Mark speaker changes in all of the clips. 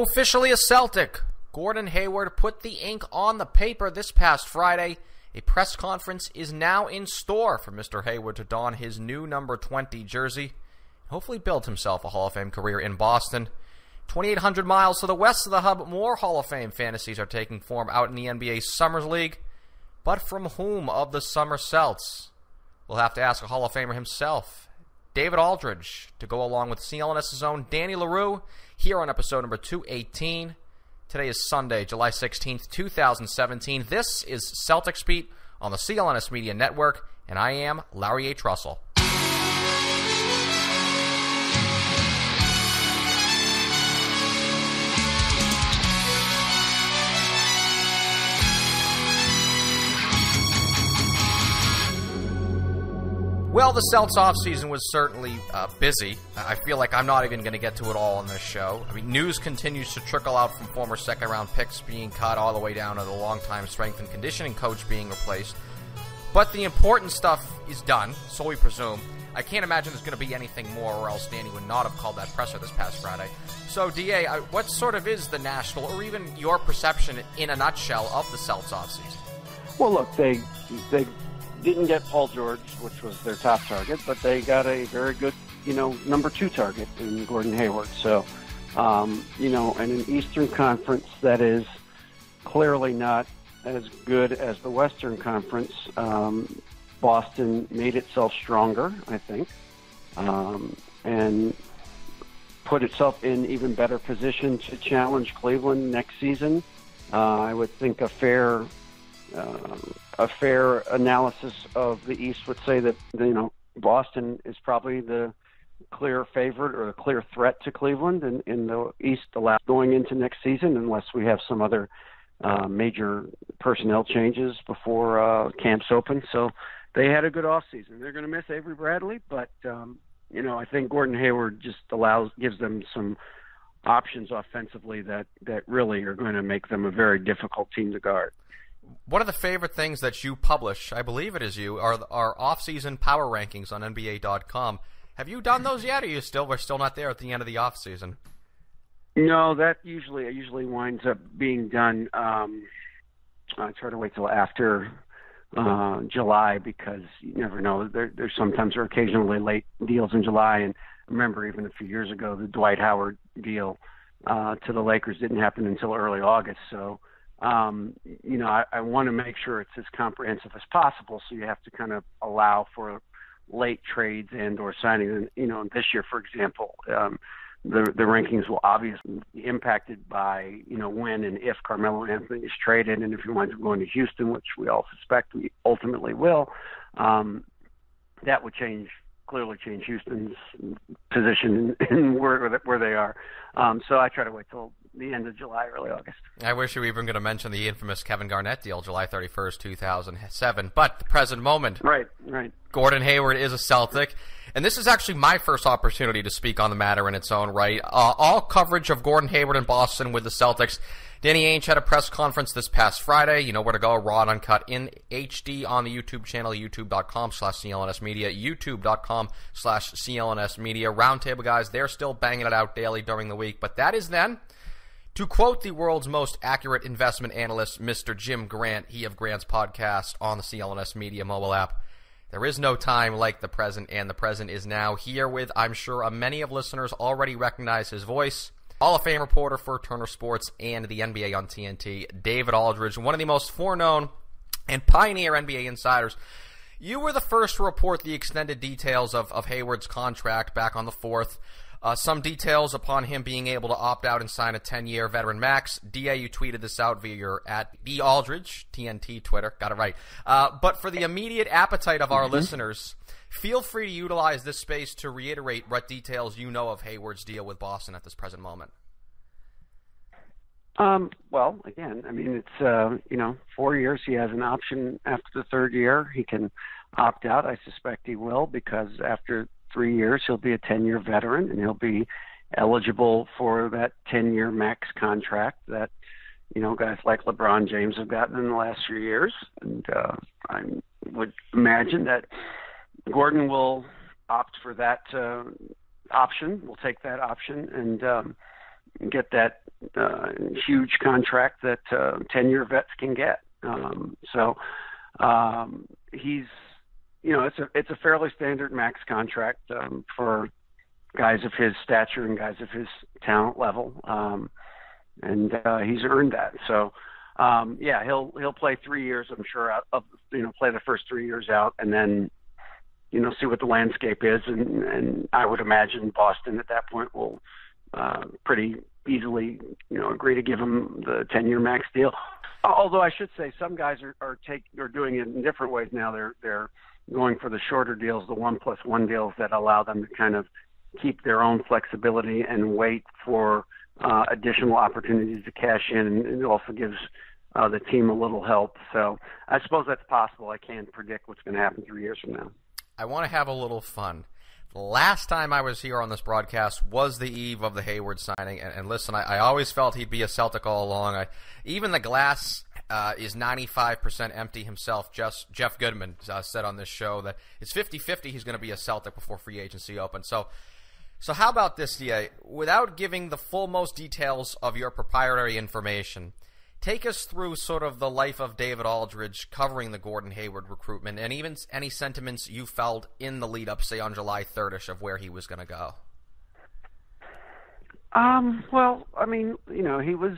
Speaker 1: Officially a Celtic, Gordon Hayward put the ink on the paper this past Friday. A press conference is now in store for Mr. Hayward to don his new number 20 jersey. Hopefully build himself a Hall of Fame career in Boston. 2,800 miles to the west of the hub, more Hall of Fame fantasies are taking form out in the NBASummer League. But from whom of the summer Celts? We'll have to ask a Hall of Famer himself, David Aldridge, to go along with CLNS's own Danny Leroux here on episode number 218. Today is Sunday, July 16th, 2017. This is Celtics Beat on the CLNS Media Network, and I am Larry H. Russell. Well, the Celts offseason was certainly busy. I feel like I'm not even going to get to it all on this show. I mean, news continues to trickle out from former second-round picks being cut all the way down to the longtime strength and conditioning coach being replaced. But the important stuff is done, so we presume. I can't imagine there's going to be anything more, or else Danny would not have called that presser this past Friday. So, DA, what sort of is the national, or even your perception in a nutshell, of the Celts offseason?
Speaker 2: Well, look, they didn't get Paul George, which was their top target, but they got a very good, number 2 target in Gordon Hayward. So, in an Eastern Conference that is clearly not as good as the Western Conference, Boston made itself stronger, I think, and put itself in even better position to challenge Cleveland next season. I would think a fair analysis of the East would say that, Boston is probably the clear favorite or the clear threat to Cleveland in the East going into next season, unless we have some other major personnel changes before camps open. So they had a good offseason. They're going to miss Avery Bradley, but, I think Gordon Hayward just gives them some options offensively that really are going to make them a very difficult team to guard.
Speaker 1: One of the favorite things that you publish, I believe it is you, are off-season power rankings on NBA.com. Have you done those yet, or we're still not there at the end of the off-season?
Speaker 2: No, that usually winds up being done. I try to wait till after July, because you never know. There's sometimes or occasionally late deals in July, and I remember even a few years ago the Dwight Howard deal to the Lakers didn't happen until early August. So. I want to make sure it's as comprehensive as possible, so you have to kind of allow for late trades and or signings. And, this year, for example, the rankings will obviously be impacted by, when and if Carmelo Anthony is traded, and if he winds up going to Houston, which we all suspect we ultimately will, that would clearly change Houston's position in where they are. So I try to wait till the end of July, early August.
Speaker 1: I wish you were even going to mention the infamous Kevin Garnett deal, July 31st, 2007. But the present moment.
Speaker 2: Right.
Speaker 1: Gordon Hayward is a Celtic. And this is actually my first opportunity to speak on the matter in its own right. All coverage of Gordon Hayward in Boston with the Celtics. Danny Ainge had a press conference this past Friday. You know where to go, raw and uncut in HD on the YouTube channel, youtube.com/CLNS Media, youtube.com/CLNS Media. Roundtable guys, they're still banging it out daily during the week. But that is then, to quote the world's most accurate investment analyst, Mr. Jim Grant, he of Grant's podcast on the CLNS Media mobile app, there is no time like the present, and the present is now. Here with, I'm sure, many of listeners already recognize his voice, Hall of Fame reporter for Turner Sports and the NBA on TNT, David Aldridge, one of the most foreknown and pioneer NBA insiders. You were the first to report the extended details of Hayward's contract back on the 4th. Some details upon him being able to opt out and sign a 10-year veteran max. DA, you tweeted this out via your @BAldridge, TNT Twitter. Got it right. But for the immediate appetite of our listeners, feel free to utilize this space to reiterate what details you know of Hayward's deal with Boston at this present moment.
Speaker 2: Well, again, it's, 4 years. He has an option after the 3rd year. He can opt out. I suspect he will, because after 3 years, he'll be a 10-year veteran, and he'll be eligible for that 10-year max contract that, guys like LeBron James have gotten in the last few years. And I would imagine that Gordon will opt for that option. We'll take that option and get that huge contract that 10-year vets can get. He's, it's a fairly standard max contract for guys of his stature and guys of his talent level, and he's earned that. So, he'll play 3 years, I'm sure, play the first 3 years out, and then see what the landscape is, and I would imagine Boston at that point will pretty easily, agree to give him the 10-year max deal. Although I should say some guys are doing it in different ways now. They're going for the shorter deals, the 1+1 deals that allow them to kind of keep their own flexibility and wait for additional opportunities to cash in, and it also gives the team a little help. So I suppose that's possible. I can't predict what's going to happen 3 years from now.
Speaker 1: I want to have a little fun. The last time I was here on this broadcast was the eve of the Hayward signing, and listen, I always felt he'd be a Celtic all along. Even the glass is 95% empty himself. Jeff Goodman said on this show that it's 50-50 he's going to be a Celtic before free agency opens. So how about this, DA? Without giving the full most details of your proprietary information, take us through sort of the life of David Aldridge covering the Gordon Hayward recruitment, and even any sentiments you felt in the lead-up, say, on July 3rd-ish of where he was going to go.
Speaker 2: Well, I mean, he was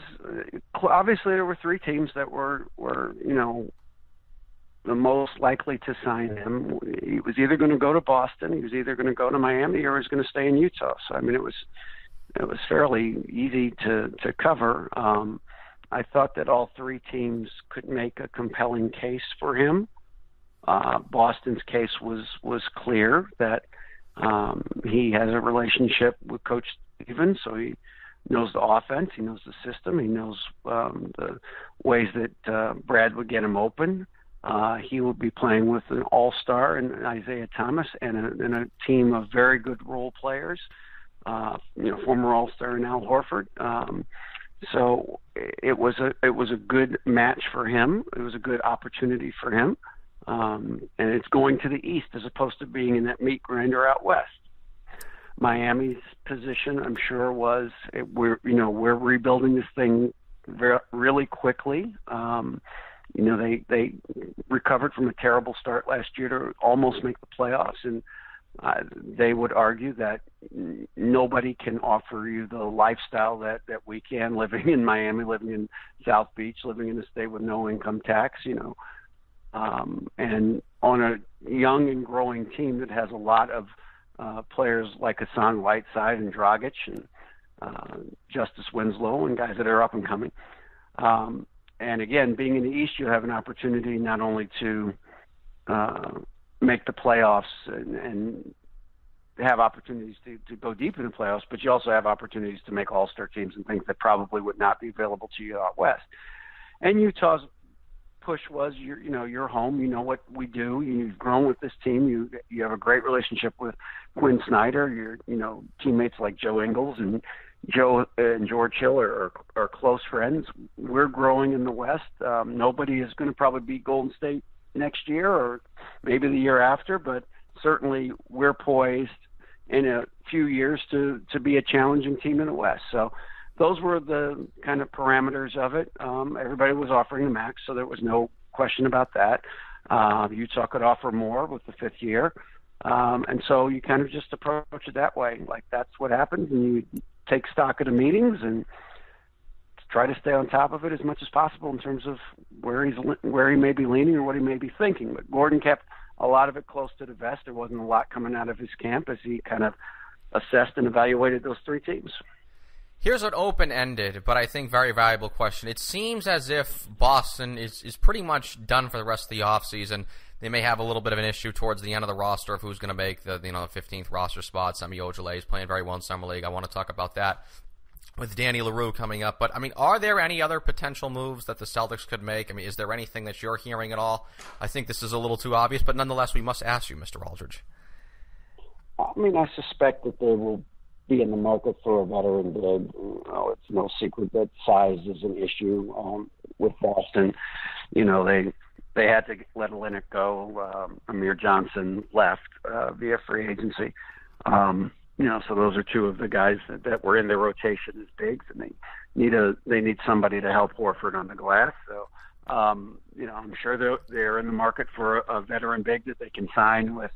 Speaker 2: obviously there were three teams that were the most likely to sign him. He was either going to go to Boston, he was either going to go to Miami, or he was going to stay in Utah. So I mean, it was fairly easy to cover. I thought that all three teams could make a compelling case for him. Boston's case was clear that he has a relationship with Coach Stevens, so he knows the offense, he knows the system, he knows the ways that Brad would get him open. He will be playing with an all-star in Isaiah Thomas and a team of very good role players, former all-star in Al Horford. So it was a good match for him. It was a good opportunity for him, and it's going to the east as opposed to being in that meat grinder out west. Miami's position, I'm sure, was we're rebuilding this thing really quickly. They recovered from a terrible start last year to almost make the playoffs, and they would argue that nobody can offer you the lifestyle that we can, living in Miami, living in South Beach, living in a state with no income tax, and on a young and growing team that has a lot of players like Hassan Whiteside and Dragic and Justice Winslow and guys that are up and coming. And again, being in the East, you have an opportunity not only to make the playoffs and have opportunities to go deep in the playoffs, but you also have opportunities to make all-star teams and things that probably would not be available to you out west. And Utah's push was, you're home. You know what we do. You've grown with this team. You have a great relationship with Quinn Snyder. Your teammates like Joe Ingles and Joe and George Hill are close friends. We're growing in the West. Nobody is going to probably beat Golden State next year or maybe the year after, but certainly we're poised in a few years to be a challenging team in the West. So those were the kind of parameters of it. Everybody was offering the max, so there was no question about that. Utah could offer more with the fifth year. And so you kind of just approach it that way. Like, that's what happens, and you take stock of the meetings and try to stay on top of it as much as possible in terms of where he may be leaning or what he may be thinking. But Gordon kept a lot of it close to the vest. There wasn't a lot coming out of his camp as he kind of assessed and evaluated those three teams.
Speaker 1: Here's an open-ended, but I think very valuable question. It seems as if Boston is pretty much done for the rest of the offseason. They may have a little bit of an issue towards the end of the roster of who's going to make the 15th roster spot. Semi Ojeleye is playing very well in Summer League. I want to talk about that with Danny Leroux coming up. But, are there any other potential moves that the Celtics could make? Is there anything that you're hearing at all? I think this is a little too obvious, but nonetheless, we must ask you, Mr. Aldridge.
Speaker 2: I suspect that they will be in the market for a veteran bid. It's no secret that size is an issue with Boston. They had to let Olynyk go. Amir Johnson left via free agency. So those are two of the guys that were in their rotation as bigs, and they need somebody to help Horford on the glass. So, I'm sure they're in the market for a veteran big that they can sign with.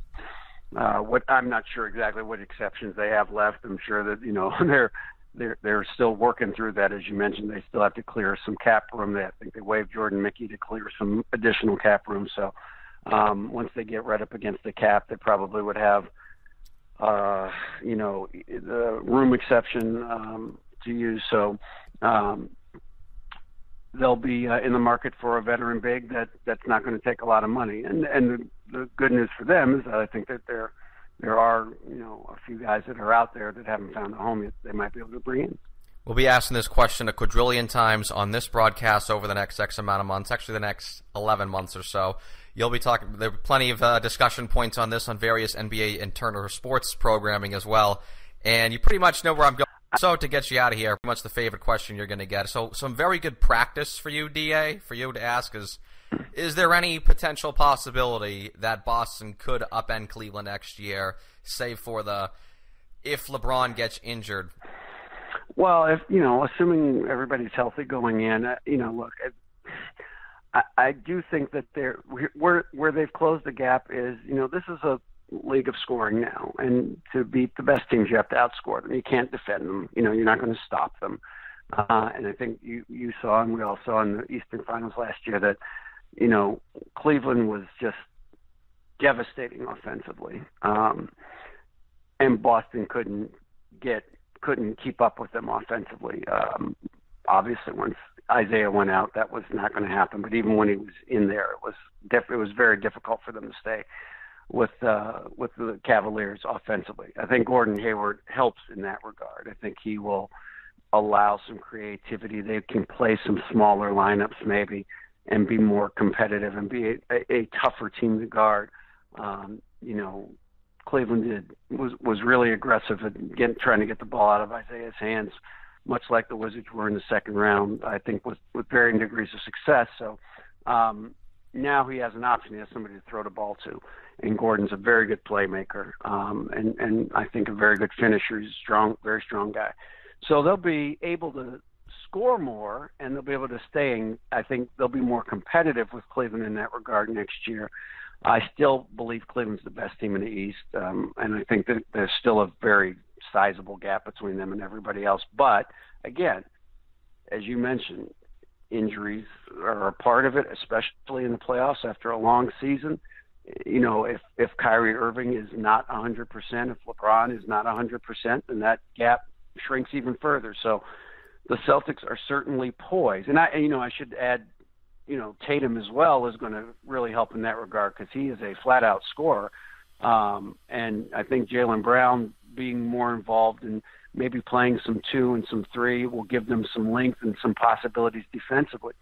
Speaker 2: What I'm not sure exactly what exceptions they have left. I'm sure that they're still working through that. As you mentioned, they still have to clear some cap room. I think they waived Jordan Mickey to clear some additional cap room. So once they get right up against the cap, they probably would have the room exception to use. So they'll be in the market for a veteran big that's not going to take a lot of money. And the good news for them is that I think that there are a few guys that are out there that haven't found a home yet they might be able to bring in.
Speaker 1: We'll be asking this question a quadrillion times on this broadcast over the next X amount of months, actually the next 11 months or so. You'll be talking. There are plenty of discussion points on this on various NBA and Turner Sports programming as well, and you pretty much know where I'm going. So to get you out of here, pretty much the favorite question you're going to get. So some very good practice for you, DA, for you to ask is there any potential possibility that Boston could upend Cleveland next year, save for if LeBron gets injured?
Speaker 2: Well, assuming everybody's healthy going in, look, I do think that where they've closed the gap is, this is a league of scoring now, and to beat the best teams, you have to outscore them. You can't defend them. You're not going to stop them. And I think you saw, and we all saw in the Eastern Finals last year, that Cleveland was just devastating offensively, and Boston couldn't keep up with them offensively. Obviously, once Isaiah went out, that was not going to happen. But even when he was in there, it was very difficult for them to stay with the Cavaliers offensively. I think Gordon Hayward helps in that regard. I think he will allow some creativity. They can play some smaller lineups maybe and be more competitive and be a tougher team to guard. Cleveland was really aggressive at trying to get the ball out of Isaiah's hands, much like the Wizards were in the second round, I think with varying degrees of success. So now he has an option. He has somebody to throw the ball to. And Gordon's a very good playmaker, and I think a very good finisher. He's a strong, very strong guy. So they'll be able to score more, and they'll be able to stay in. I think they'll be more competitive with Cleveland in that regard next year. I still believe Cleveland's the best team in the East, and I think that there's still a very sizable gap between them and everybody else. But, again, as you mentioned, injuries are a part of it, especially in the playoffs after a long season. If Kyrie Irving is not 100%, if LeBron is not 100%, then that gap shrinks even further. So the Celtics are certainly poised. And I should add, Tatum as well is going to really help in that regard because he is a flat-out scorer. And I think Jaylen Brown being more involved and maybe playing some 2 and some 3 will give them some length and some possibilities defensively.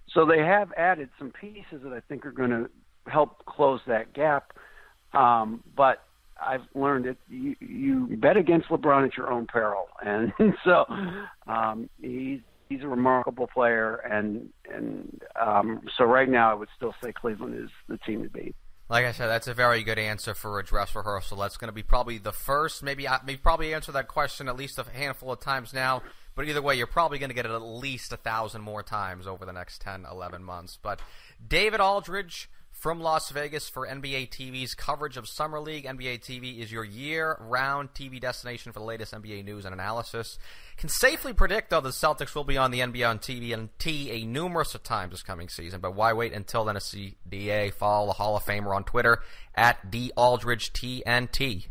Speaker 2: So they have added some pieces that I think are going to help close that gap. But I've learned that you bet against LeBron at your own peril. And so he's a remarkable player. And so right now I would still say Cleveland is the team to beat.
Speaker 1: Like I said, that's a very good answer for a dress rehearsal. That's going to be probably the first. Maybe probably answer that question at least a handful of times now. But either way, you're probably going to get it at least 1,000 more times over the next 10, 11 months. But David Aldridge from Las Vegas for NBA TV's coverage of Summer League. NBA TV is your year-round TV destination for the latest NBA news and analysis. Can safely predict, though, the Celtics will be on the NBA on TV and a numerous of times this coming season. But why wait until then to see DA? Follow the Hall of Famer on Twitter at DAldridgeTNT.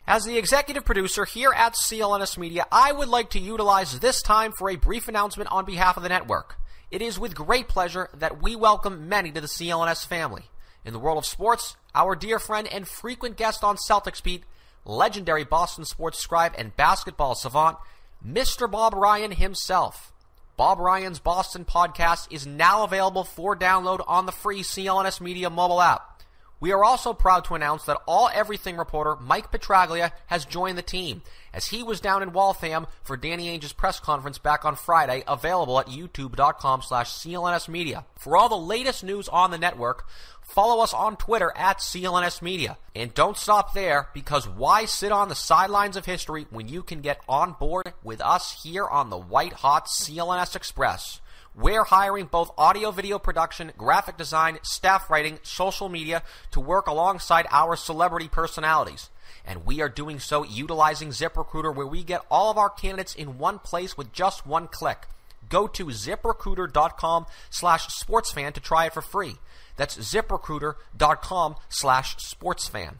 Speaker 1: As the executive producer here at CLNS Media, I would like to utilize this time for a brief announcement on behalf of the network. It is with great pleasure that we welcome many to the CLNS family. In the world of sports, our dear friend and frequent guest on Celtics Beat, legendary Boston sports scribe and basketball savant, Mr. Bob Ryan himself. Bob Ryan's Boston podcast is now available for download on the free CLNS Media mobile app. We are also proud to announce that All Everything reporter Mike Petraglia has joined the team, as he was down in Waltham for Danny Ainge's press conference back on Friday, available at youtube.com/CLNS Media. For all the latest news on the network, follow us on Twitter at CLNS Media. And don't stop there, because why sit on the sidelines of history when you can get on board with us here on the white-hot CLNS Express? We're hiring both audio-video production, graphic design, staff writing, social media to work alongside our celebrity personalities. And we are doing so utilizing ZipRecruiter, where we get all of our candidates in one place with just one click. Go to ZipRecruiter.com/sportsfan to try it for free. That's ZipRecruiter.com/sportsfan.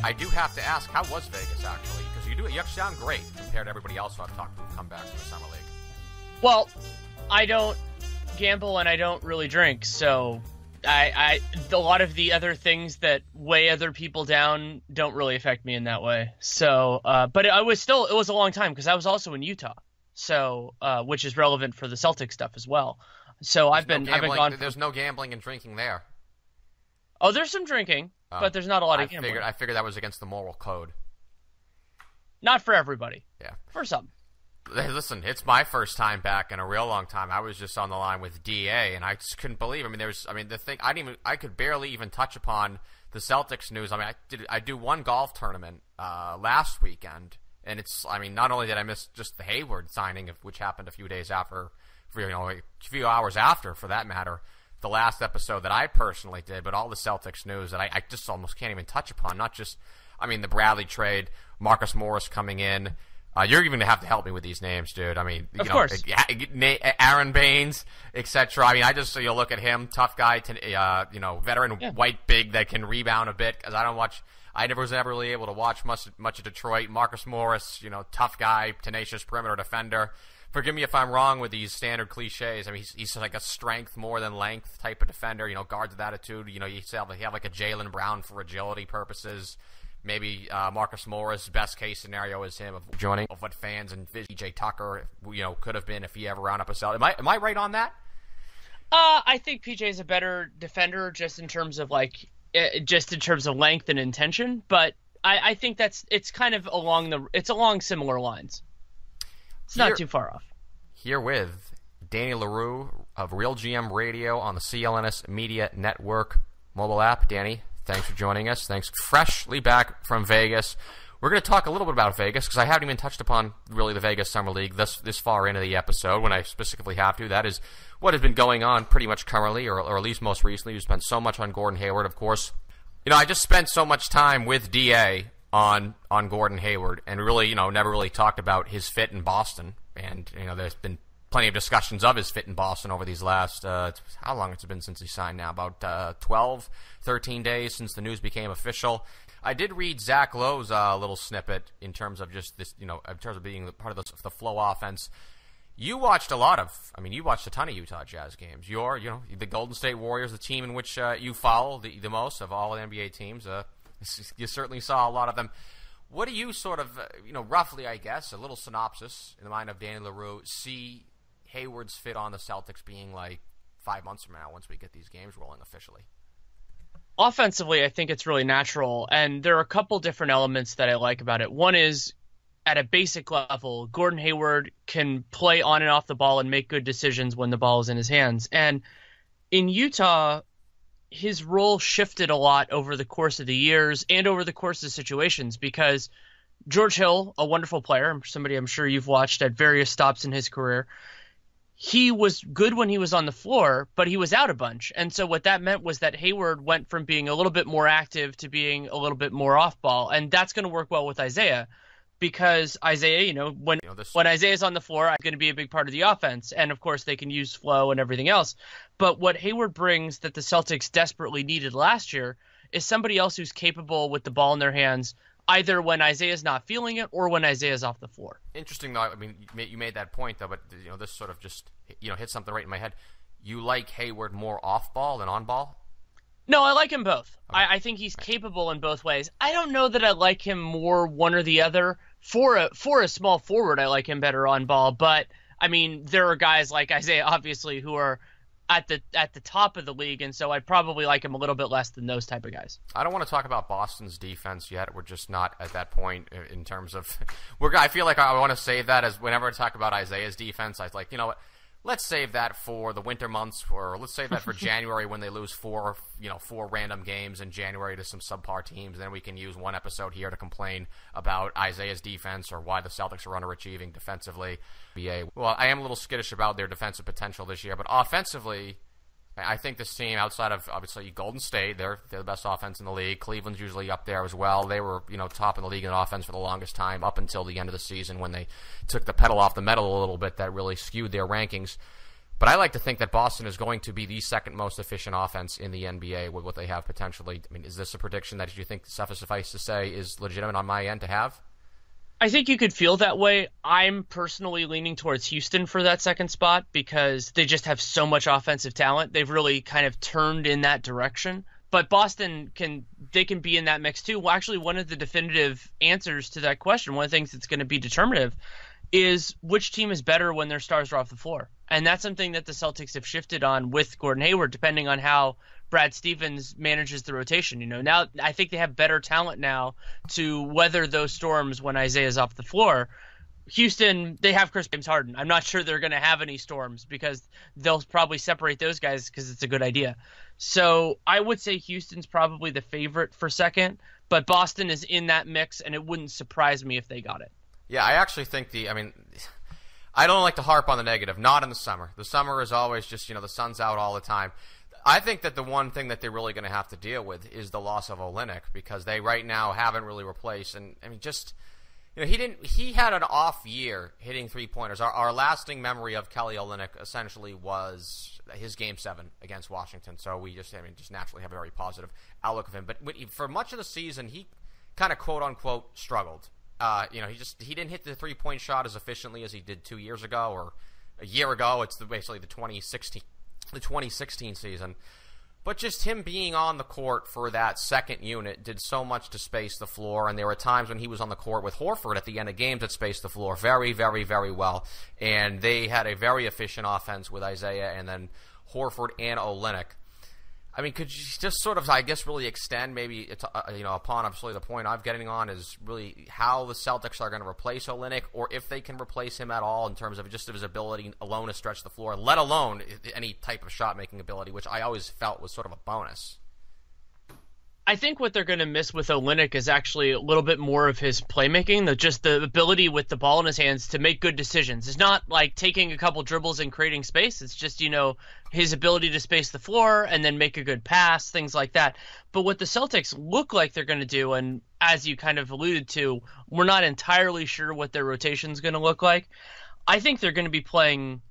Speaker 1: I do have to ask, how was Vegas, actually? Because you actually sound great compared to everybody else I've talked to who come back from the Summer League.
Speaker 3: Well, I don't gamble and I don't really drink, so a lot of the other things that weigh other people down don't really affect me in that way. So, but it was a long time, because I was also in Utah, so which is relevant for the Celtics stuff as well. So I've been gone.
Speaker 1: There's no gambling and drinking there.
Speaker 3: Oh, there's some drinking, but there's not a lot of gambling.
Speaker 1: I figured that was against the moral code.
Speaker 3: Not for everybody.
Speaker 1: Yeah.
Speaker 3: For some.
Speaker 1: Listen, it's my first time back in a real long time. I was just on the line with DA, and I just couldn't believe. I could barely even touch upon the Celtics news. I do one golf tournament last weekend, and not only did I miss just the Hayward signing, which happened a few days after, a few hours after, for that matter, the last episode that I personally did, but all the Celtics news that I just almost can't even touch upon. Not just, the Bradley trade, Marcus Morris coming in. You're even going to have to help me with these names, dude.
Speaker 3: Of course.
Speaker 1: Aaron Baines, etc. You look at him, tough guy, veteran, white big that can rebound a bit. Because I never was ever really able to watch much of Detroit. Marcus Morris, tough guy, tenacious perimeter defender. Forgive me if I'm wrong with these standard cliches. He's like a strength more than length type of defender. Guards with attitude. You have like a Jaylen Brown for agility purposes. Maybe Marcus Morris, best case scenario is him of joining of what fans and PJ Tucker, could have been if he ever round up a cell. Am I right on that?
Speaker 3: I think PJ is a better defender just in terms of length and intention, but I think it's kind of along similar lines. It's not too far off.
Speaker 1: Here with Danny Leroux of Real GM Radio on the CLNS Media Network mobile app. Danny, thanks for joining us. Thanks. Freshly back from Vegas. We're going to talk a little bit about Vegas, because I haven't even touched upon really the Vegas Summer League this far into the episode, when I specifically have to. That is what has been going on pretty much currently, or at least most recently. We've spent so much on Gordon Hayward, of course. I just spent so much time with DA on Gordon Hayward, and really, never really talked about his fit in Boston. And, there's been plenty of discussions of his fit in Boston over these last, how long it's been since he signed now? About 12, 13 days since the news became official. I did read Zach Lowe's little snippet in terms of just this, in terms of being part of the flow offense. You watched you watched a ton of Utah Jazz games. You're, the Golden State Warriors, the team in which you follow the most of all the NBA teams. You certainly saw a lot of them. What do you sort of, roughly, I guess, a little synopsis in the mind of Danny Leroux, see Hayward's fit on the Celtics being like 5 months from now once we get these games rolling officially?
Speaker 3: Offensively, I think it's really natural, and there are a couple different elements that I like about it. One is, at a basic level, Gordon Hayward can play on and off the ball and make good decisions when the ball is in his hands. And in Utah, his role shifted a lot over the course of the years and over the course of situations, because George Hill, a wonderful player, somebody I'm sure you've watched at various stops in his career, he was good when he was on the floor, but he was out a bunch. And so what that meant was that Hayward went from being a little bit more active to being a little bit more off ball. And that's going to work well with Isaiah, because Isaiah, when Isaiah's on the floor, I'm going to be a big part of the offense. And of course they can use flow and everything else. But what Hayward brings that the Celtics desperately needed last year is somebody else who's capable with the ball in their hands, either when Isaiah's not feeling it or when Isaiah's off the floor.
Speaker 1: Interesting, though. You made that point, though, but this sort of just hit something right in my head. You like Hayward more off ball than on ball?
Speaker 3: No, I like him both. Okay. I think he's capable in both ways. I don't know that I like him more one or the other. For a small forward, I like him better on ball. But there are guys like Isaiah, obviously, who are at the top of the league, and so I probably like him a little bit less than those type of guys.
Speaker 1: I don't want to talk about Boston's defense yet. We're just not at that point in terms of I feel like I want to save that as whenever I talk about Isaiah's defense. I was like, you know what? Let's save that for the winter months, or let's save that for January when they lose four random games in January to some subpar teams. And then we can use one episode here to complain about Isaiah's defense or why the Celtics are underachieving defensively. Well, I am a little skittish about their defensive potential this year, but offensively, I think this team, outside of obviously Golden State, they're the best offense in the league. Cleveland's usually up there as well. They were top in the league in offense for the longest time up until the end of the season when they took the pedal off the metal a little bit. That really skewed their rankings. But I like to think that Boston is going to be the second most efficient offense in the NBA with what they have potentially. I mean, is this a prediction that you think, suffice to say, is legitimate on my end to have?
Speaker 3: I think you could feel that way. I'm personally leaning towards Houston for that second spot because they just have so much offensive talent. They've really kind of turned in that direction. But Boston can be in that mix too. Well, actually, one of the definitive answers to that question, one of the things that's going to be determinative, is which team is better when their stars are off the floor. And that's something that the Celtics have shifted on with Gordon Hayward, depending on how Brad Stevens manages the rotation. Now I think they have better talent now to weather those storms when Isaiah's off the floor. Houston, they have James Harden. I'm not sure they're going to have any storms because they'll probably separate those guys because it's a good idea. So I would say Houston's probably the favorite for second, but Boston is in that mix, and it wouldn't surprise me if they got it.
Speaker 1: Yeah, I actually think I don't like to harp on the negative, not in the summer. The summer is always just, the sun's out all the time. I think that the one thing that they're really going to have to deal with is the loss of Olynyk because they right now haven't really replaced. And he had an off year hitting 3-pointers. Our lasting memory of Kelly Olynyk essentially was his Game 7 against Washington. So we just naturally have a very positive outlook of him. But for much of the season, he kind of quote unquote struggled. He didn't hit the 3-point shot as efficiently as he did 2 years ago or a year ago. It's basically the 2016 season. But just him being on the court for that second unit did so much to space the floor, and there were times when he was on the court with Horford at the end of games that spaced the floor very, very, very well. And they had a very efficient offense with Isaiah and then Horford and Olynyk. I mean, could you just sort of, I guess, really extend maybe, upon obviously the point I'm getting on is really how the Celtics are going to replace Olynyk, or if they can replace him at all in terms of just his ability alone to stretch the floor, let alone any type of shot-making ability, which I always felt was sort of a bonus.
Speaker 3: I think what they're going to miss with Olynyk is actually a little bit more of his playmaking, the ability with the ball in his hands to make good decisions. It's not like taking a couple dribbles and creating space. It's just, his ability to space the floor and then make a good pass, things like that. But what the Celtics look like they're going to do, and as you kind of alluded to, we're not entirely sure what their rotation is going to look like. I think they're going to be playing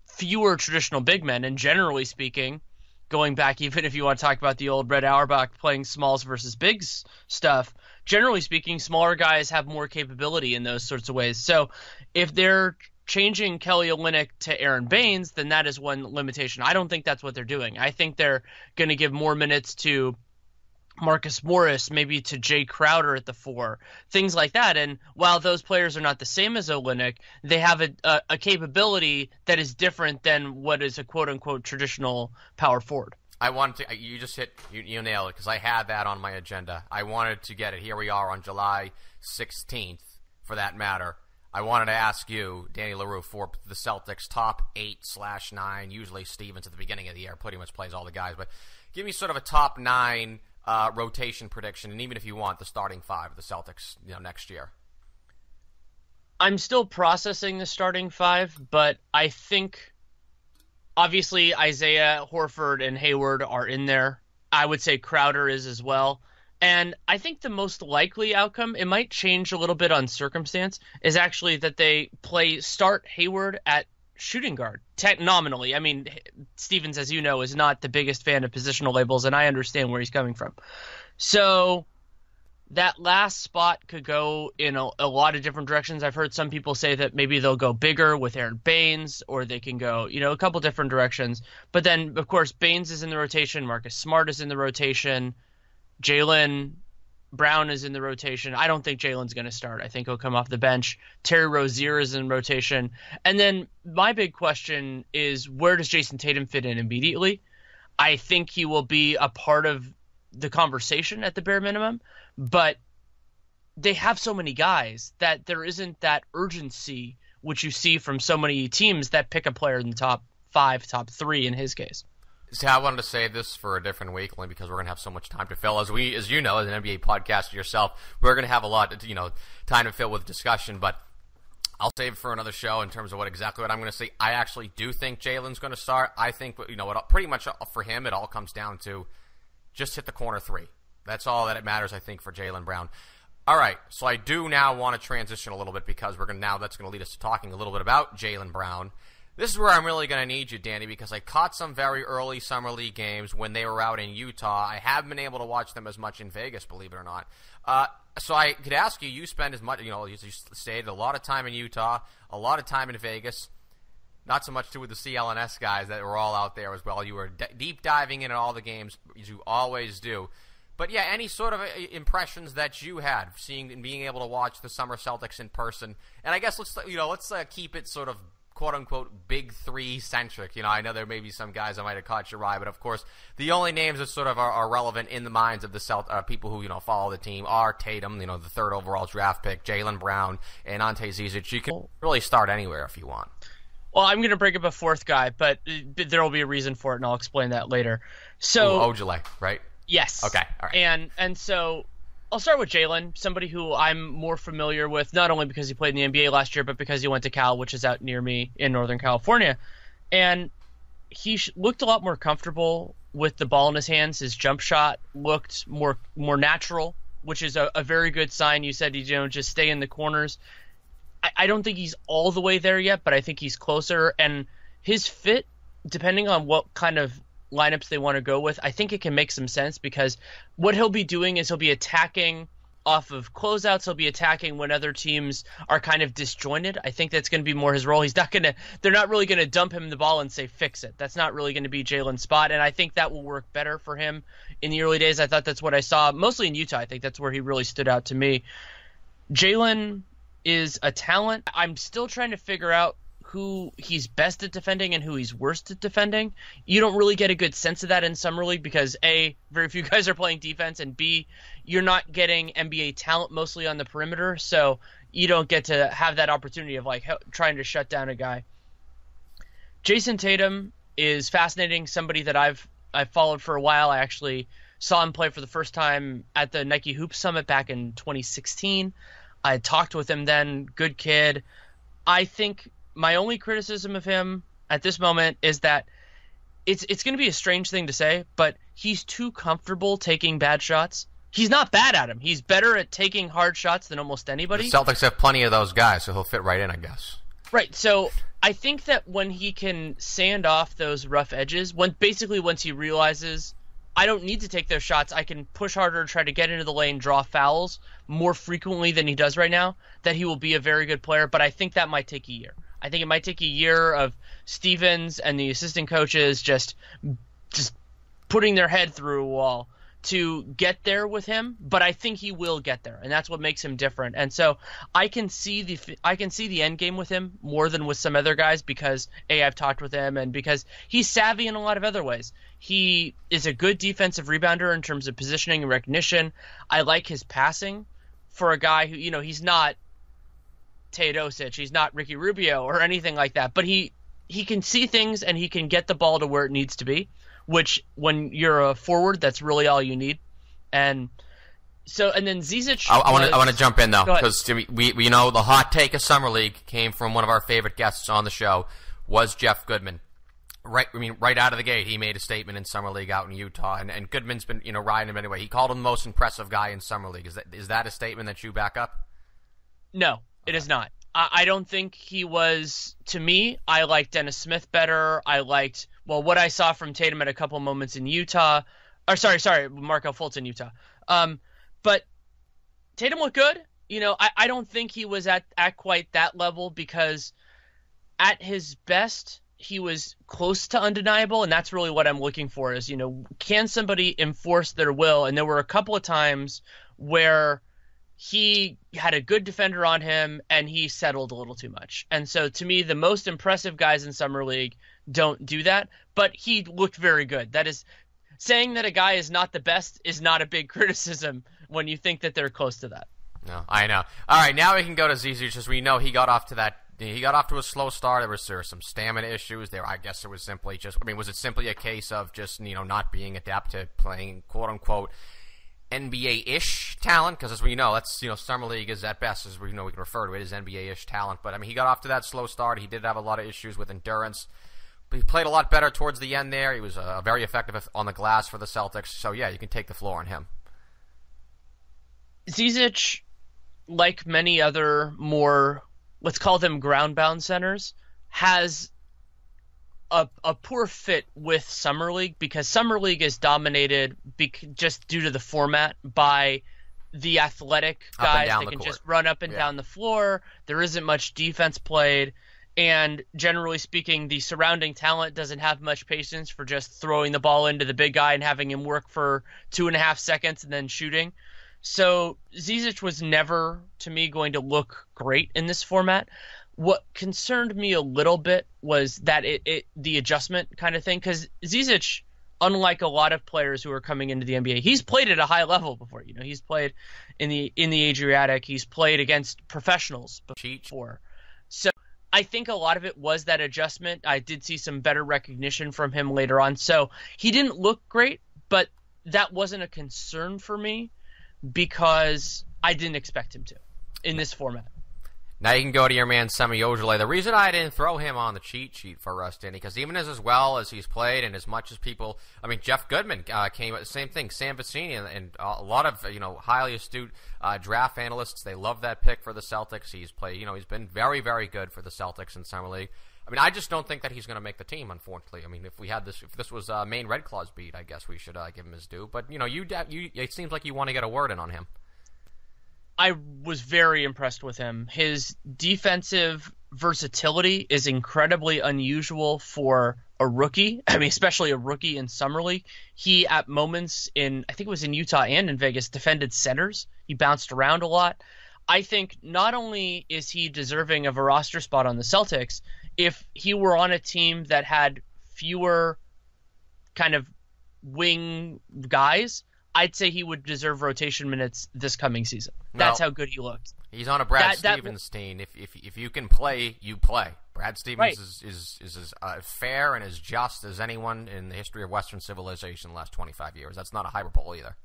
Speaker 3: fewer traditional big men, and generally speaking, going back, even if you want to talk about the old Red Auerbach playing smalls versus bigs stuff, generally speaking, smaller guys have more capability in those sorts of ways. So if they're changing Kelly Olynyk to Aaron Baines, then that is one limitation. I don't think that's what they're doing. I think they're going to give more minutes to Marcus Morris, maybe to Jay Crowder at the 4, things like that. And while those players are not the same as Olynyk, they have a capability that is different than what is a quote-unquote traditional power forward.
Speaker 1: I wanted to, you nailed it, because I had that on my agenda. I wanted to get it. Here we are on July 16th, for that matter. I wanted to ask you, Danny Leroux, for the Celtics top 8/9. Usually Stevens at the beginning of the year pretty much plays all the guys, but give me sort of a top 9 rotation prediction, and even if you want the starting 5 of the Celtics, next year.
Speaker 3: I'm still processing the starting 5, but I think obviously Isaiah, Horford, and Hayward are in there. I would say Crowder is as well. And I think the most likely outcome, it might change a little bit on circumstance, is actually that they start Hayward at shooting guard, nominally. I mean, Stevens, as you know, is not the biggest fan of positional labels, and I understand where he's coming from. So that last spot could go in a lot of different directions. I've heard some people say that maybe they'll go bigger with Aaron Baines, or they can go, a couple different directions. But then, of course, Baines is in the rotation. Marcus Smart is in the rotation. Jalen Brown is in the rotation. I don't think Jaylen's going to start. I think he'll come off the bench. Terry Rozier is in rotation. And then my big question is, where does Jayson Tatum fit in immediately? I think he will be a part of the conversation at the bare minimum, but they have so many guys that there isn't that urgency which you see from so many teams that pick a player in the top 5, top 3 in his case.
Speaker 1: See, I wanted to save this for a different week, only because we're going to have so much time to fill. As you know, as an NBA podcaster yourself, we're going to have a lot, time to fill with discussion. But I'll save it for another show in terms of what I'm going to say. I actually do think Jaylen's going to start. I think, pretty much for him, it all comes down to just hit the corner 3. That's all that it matters, I think, for Jaylen Brown. All right, so I do now want to transition a little bit because that's going to lead us to talking a little bit about Jaylen Brown. This is where I'm really going to need you, Danny, because I caught some very early Summer League games when they were out in Utah. I haven't been able to watch them as much in Vegas, believe it or not. So I could ask you, you spend as much, you stayed a lot of time in Utah, a lot of time in Vegas, not so much too with the CLNS guys that were all out there as well. You were deep diving in at all the games, as you always do. But yeah, any sort of impressions that you had seeing and being able to watch the Summer Celtics in person? And I guess let's keep it sort of quote-unquote Big 3 centric. I know there may be some guys that might have caught your eye, but of course the only names that sort of are relevant in the minds of the people who follow the team are Tatum, the 3rd overall draft pick, Jaylen Brown, and Ante Zizic. You can really start anywhere if you want.
Speaker 3: Well, I'm going to bring up a 4th guy, but there will be a reason for it, and I'll explain that later. So,
Speaker 1: Ojale, right?
Speaker 3: Yes.
Speaker 1: Okay. All right.
Speaker 3: And so I'll start with Jaylen, somebody who I'm more familiar with, not only because he played in the NBA last year, but because he went to Cal, which is out near me in Northern California. And he looked a lot more comfortable with the ball in his hands. His jump shot looked more natural, which is a very good sign. You said, just stay in the corners. I don't think he's all the way there yet, but I think he's closer. And his fit, depending on what kind of lineups they want to go with, I think it can make some sense, because what he'll be doing is he'll be attacking off of closeouts. He'll be attacking when other teams are kind of disjointed. I think that's going to be more his role. They're not really going to dump him the ball and say, fix it. That's not really going to be Jaylen's spot. And I think that will work better for him in the early days. I thought that's what I saw mostly in Utah. I think that's where he really stood out to me. Jaylen is a talent. I'm still trying to figure out who he's best at defending and who he's worst at defending. You don't really get a good sense of that in Summer League because A, very few guys are playing defense, and B, you're not getting NBA talent mostly on the perimeter, so you don't get to have that opportunity of trying to shut down a guy. Jayson Tatum is fascinating, somebody that I've followed for a while. I actually saw him play for the first time at the Nike Hoop Summit back in 2016. I talked with him then. Good kid. I think my only criticism of him at this moment is that it's going to be a strange thing to say, but he's too comfortable taking bad shots. He's not bad at them. He's better at taking hard shots than almost anybody.
Speaker 1: The Celtics have plenty of those guys, so he'll fit right in, I guess.
Speaker 3: Right. So I think that when he can sand off those rough edges, once he realizes I don't need to take those shots, I can push harder, try to get into the lane, draw fouls more frequently than he does right now, that he will be a very good player. But I think that might take a year. I think it might take a year of Stevens and the assistant coaches just putting their head through a wall to get there with him, but I think he will get there, and that's what makes him different. And so I can see the end game with him more than with some other guys because I've talked with him, and because he's savvy in a lot of other ways. He is a good defensive rebounder in terms of positioning and recognition. I like his passing for a guy who, he's not Teodosic, he's not Ricky Rubio or anything like that, but he can see things and he can get the ball to where it needs to be, which when you're a forward, that's really all you need. And then Zizic.
Speaker 1: I want to jump in though, because we know the hot take of Summer League came from one of our favorite guests on the show, was Jeff Goodman. Right out of the gate, he made a statement in Summer League out in Utah, and Goodman's been riding him anyway. He called him the most impressive guy in Summer League. Is that a statement that you back up?
Speaker 3: No, it is not. I don't think he was. To me, I liked Dennis Smith better. I liked what I saw from Tatum at a couple moments in Utah. Or sorry, Markelle Fultz in Utah. But Tatum looked good. I don't think he was at quite that level, because at his best he was close to undeniable, and that's really what I'm looking for is, can somebody enforce their will? And there were a couple of times where he had a good defender on him and he settled a little too much. And so to me, the most impressive guys in Summer League don't do that, but he looked very good. That is, saying that a guy is not the best is not a big criticism when you think that they're close to that.
Speaker 1: No, I know. All right, now we can go to Zizic, as we know he got off to a slow start. There was some stamina issues there. I guess it was simply was it simply a case of just, not being adept to playing quote unquote NBA-ish talent? Because as we know, that's, Summer League is at best, as we know, we can refer to it as NBA-ish talent. But he got off to that slow start. He did have a lot of issues with endurance. But he played a lot better towards the end there. He was very effective on the glass for the Celtics. So yeah, you can take the floor on him.
Speaker 3: Zizic, like many other more, let's call them ground-bound centers, has a poor fit with Summer League, because Summer League is dominated just due to the format by the athletic guys that can just run up and down the floor. There isn't much defense played, and generally speaking, the surrounding talent doesn't have much patience for just throwing the ball into the big guy and having him work for 2.5 seconds and then shooting. So Zizic was never, to me, going to look great in this format. What concerned me a little bit was that the adjustment kind of thing, because Zizic, unlike a lot of players who are coming into the NBA, he's played at a high level before. He's played in the Adriatic, he's played against professionals before. So I think a lot of it was that adjustment. I did see some better recognition from him later on. So he didn't look great, but that wasn't a concern for me because I didn't expect him to in this format.
Speaker 1: Now you can go to your man Semi Ojeleye. The reason I didn't throw him on the cheat sheet for us, Danny, because even as well as he's played and as much as people, Jeff Goodman came, same thing, Sam Vecini, and a lot of highly astute draft analysts, they love that pick for the Celtics. He's played, he's been very, very good for the Celtics in Summer League. I just don't think that he's going to make the team, unfortunately. If this was Maine Red Claws beat, I guess we should give him his due. But it seems like you want to get a word in on him.
Speaker 3: I was very impressed with him. His defensive versatility is incredibly unusual for a rookie. Especially a rookie in Summer League. He, at moments I think it was in Utah and in Vegas, defended centers. He bounced around a lot. I think not only is he deserving of a roster spot on the Celtics, if he were on a team that had fewer kind of wing guys, I'd say he would deserve rotation minutes this coming season. That's how good he looked.
Speaker 1: He's on a Brad Stevens team. If you can play, you play. Brad Stevens is as fair and as just as anyone in the history of Western civilization the last 25 years. That's not a hyperbole either.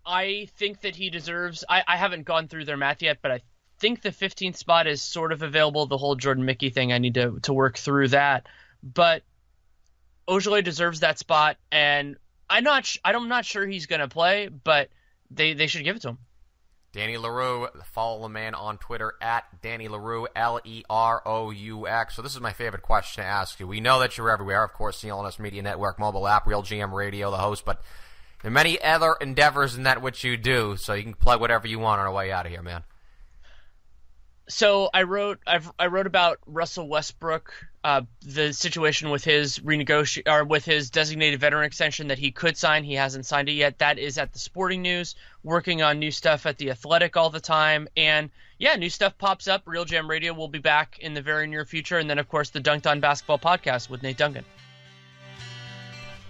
Speaker 3: I think that he deserves – I haven't gone through their math yet, but I think the 15th spot is sort of available. The whole Jordan Mickey thing, I need to work through that. But Ojeleye deserves that spot, and I'm not sure he's going to play, but they should give it to him.
Speaker 1: Danny Leroux, follow the man on Twitter at Danny Leroux, Leroux. So this is my favorite question to ask you. We know that you're everywhere, of course, CLNS Media Network, mobile app, Real GM Radio, the host, but there are many other endeavors in that which you do, so you can plug whatever you want on our way out of here, man.
Speaker 3: So I wrote about Russell Westbrook, the situation with his with his designated veteran extension that he could sign. He hasn't signed it yet. That is at the Sporting News. Working on new stuff at the Athletic all the time, and new stuff pops up. Real Jam Radio will be back in the very near future, and then of course the Dunked On Basketball podcast with Nate Duncan.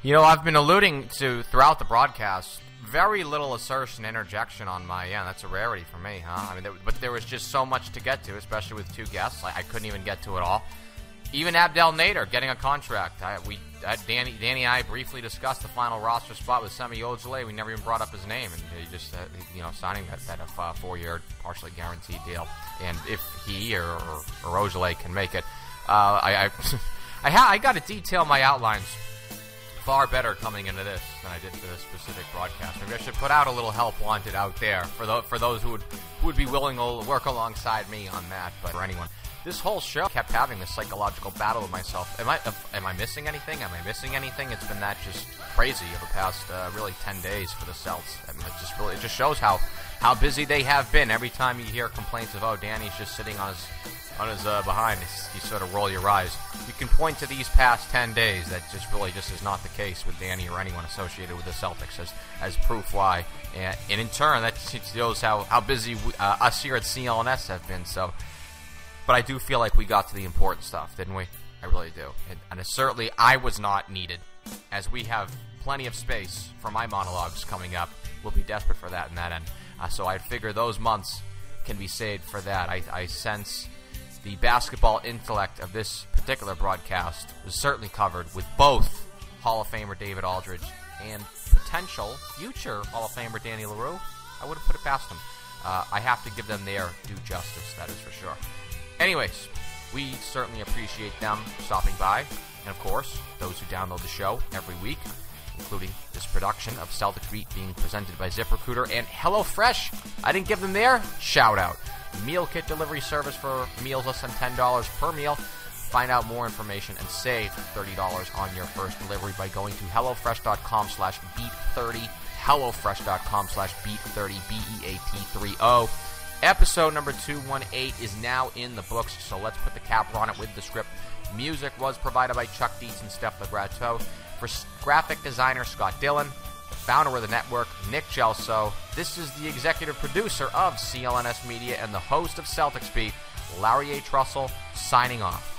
Speaker 1: I've been alluding to throughout the broadcast. Very little assertion, interjection on my end. That's a rarity for me, huh? But there was just so much to get to, especially with two guests. I couldn't even get to it all. Even Abdel Nader getting a contract. Danny and I briefly discussed the final roster spot with Semi Ojeleye. We never even brought up his name, and he just signing that 4-year partially guaranteed deal. And if he or Ojeleye can make it, I got to detail my outlines far better coming into this than I did for this specific broadcast. Maybe I should put out a little help wanted out there for those who would be willing to work alongside me on that. But for anyone, this whole show kept having this psychological battle with myself. Am I missing anything? Am I missing anything? It's been that just crazy over the past really 10 days for the Celts. I mean, it just shows how busy they have been. Every time you hear complaints of, oh, Danny's just sitting on his behind, you sort of roll your eyes. You can point to these past 10 days that just is not the case with Danny or anyone associated with the Celtics as proof why. And in turn, that shows how busy us here at CLNS have been. So, but I do feel like we got to the important stuff, didn't we? I really do. And certainly I was not needed, as we have plenty of space for my monologues coming up. We'll be desperate for that in that end. So I figure those months can be saved for that. I sense the basketball intellect of this particular broadcast was certainly covered with both Hall of Famer David Aldridge and potential future Hall of Famer Danny Leroux. I wouldn't put it past them. I have to give them their due justice, that is for sure. Anyways, we certainly appreciate them stopping by. And of course, those who download the show every week, including this production of Celtics Beat being presented by ZipRecruiter and HelloFresh. I didn't give them their shout out. Meal kit delivery service for meals less than $10 per meal. Find out more information and save $30 on your first delivery by going to HelloFresh.com/beat30. HelloFresh.com/beat30, BEAT30. Episode number 218 is now in the books, so let's put the cap on it with the script. Music was provided by Chuck Dietz and Steph Legrateau. For graphic designer Scott Dillon, the founder of the network, Nick Gelso. This is the executive producer of CLNS Media and the host of Celtics Beat, Larry H. Russell, signing off.